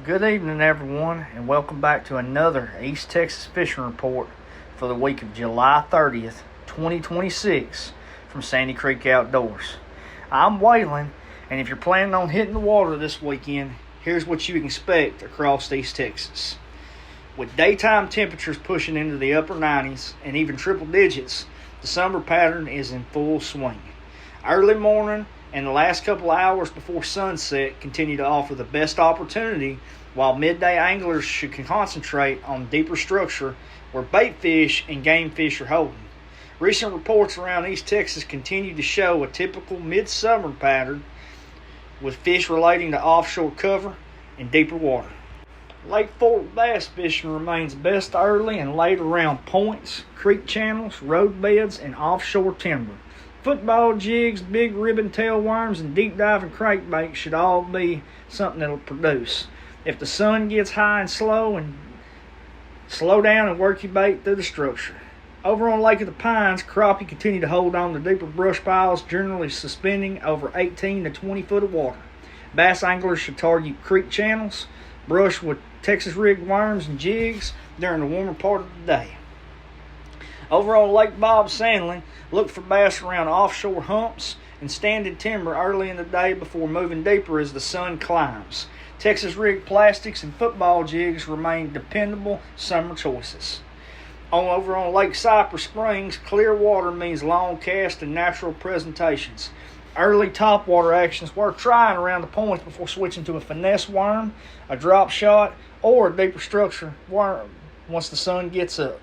Good evening, everyone, and welcome back to another East Texas Fishing Report for the week of July 30th, 2026 from Sandy Creek Outdoors. I'm Waylon, and if you're planning on hitting the water this weekend, here's what you can expect across East Texas. With daytime temperatures pushing into the upper 90s and even triple digits, the summer pattern is in full swing. Early morning and the last couple hours before sunset continue to offer the best opportunity, while midday anglers should concentrate on deeper structure where bait fish and game fish are holding. Recent reports around East Texas continue to show a typical midsummer pattern with fish relating to offshore cover and deeper water. Lake Fork bass fishing remains best early and late around points, creek channels, road beds, and offshore timber. Football jigs, big ribbon tailworms, and deep diving crankbaits should all be something that'll produce. If the sun gets high and slow down and work your bait through the structure. Over on Lake of the Pines, crappie continue to hold on to deeper brush piles, generally suspending over 18 to 20 foot of water. Bass anglers should target creek channels, brush with Texas rigged worms and jigs during the warmer part of the day. Over on Lake Bob Sandlin, look for bass around offshore humps and standing timber early in the day before moving deeper as the sun climbs. Texas rigged plastics and football jigs remain dependable summer choices. Over on Lake Cypress Springs, clear water means long cast and natural presentations. Early topwater actions worth trying around the points before switching to a finesse worm, a drop shot, or a deeper structure worm once the sun gets up.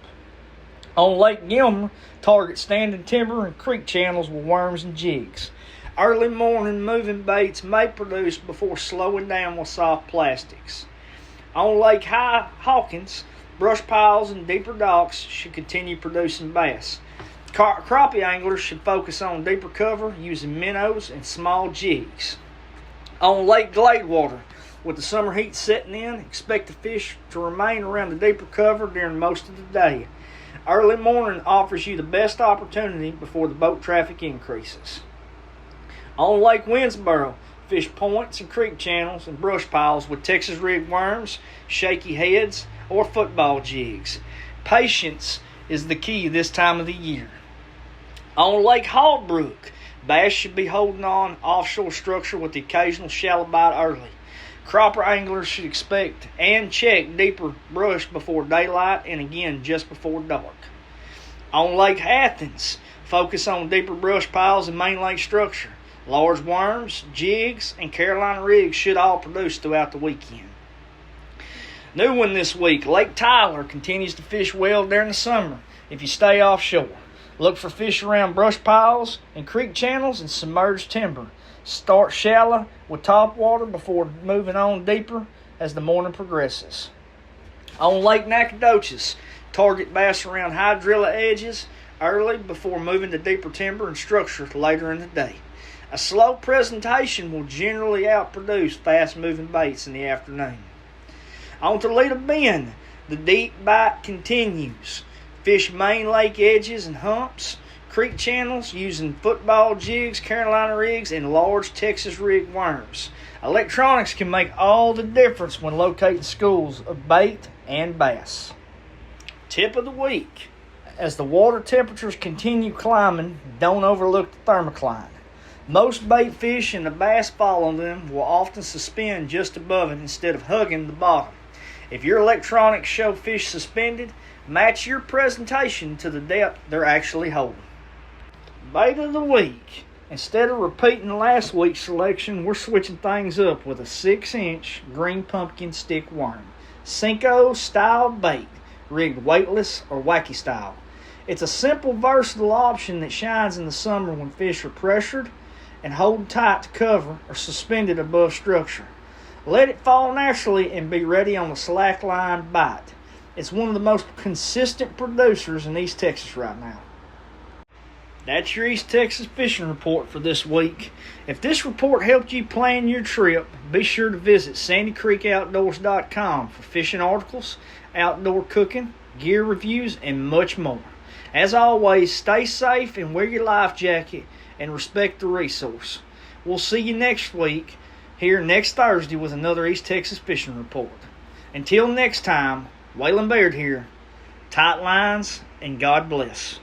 On Lake Gilmer, target standing timber and creek channels with worms and jigs. Early morning moving baits may produce before slowing down with soft plastics. On Lake Hawkins, brush piles and deeper docks should continue producing bass. Crappie anglers should focus on deeper cover using minnows and small jigs. On Lake Gladewater, with the summer heat setting in, expect the fish to remain around the deeper cover during most of the day. Early morning offers you the best opportunity before the boat traffic increases. On Lake Winnsboro, fish points and creek channels and brush piles with Texas rigged worms, shaky heads, or football jigs. Patience is the key this time of the year. On Lake Hallbrook, bass should be holding on offshore structure with the occasional shallow bite early. Cropper anglers should expect and check deeper brush before daylight and again just before dark. On Lake Athens, focus on deeper brush piles and main lake structure. Large worms, jigs, and Carolina rigs should all produce throughout the weekend. New one this week, Lake Tyler continues to fish well during the summer if you stay offshore. Look for fish around brush piles and creek channels and submerged timber. Start shallow with top water before moving on deeper as the morning progresses. On Lake Nacogdoches, target bass around hydrilla edges early before moving to deeper timber and structure later in the day. A slow presentation will generally outproduce fast-moving baits in the afternoon. On Toledo Bend, the deep bite continues. Fish main lake edges and humps, creek channels using football jigs, Carolina rigs, and large Texas rigged worms. Electronics can make all the difference when locating schools of bait and bass. Tip of the week. As the water temperatures continue climbing, don't overlook the thermocline. Most bait fish and the bass following them will often suspend just above it instead of hugging the bottom. If your electronics show fish suspended, match your presentation to the depth they're actually holding. Bait of the week. Instead of repeating last week's selection, we're switching things up with a 6-inch green pumpkin stick worm. Cinco style bait, rigged weightless or wacky style. It's a simple, versatile option that shines in the summer when fish are pressured and hold tight to cover or suspended above structure. Let it fall naturally and be ready on a slack line bite. It's one of the most consistent producers in East Texas right now. That's your East Texas Fishing Report for this week. If this report helped you plan your trip, be sure to visit sandycreekoutdoors.com for fishing articles, outdoor cooking, gear reviews, and much more. As always, stay safe and wear your life jacket and respect the resource. We'll see you next week here next Thursday with another East Texas Fishing Report. Until next time, Waylon Baird here. Tight lines and God bless.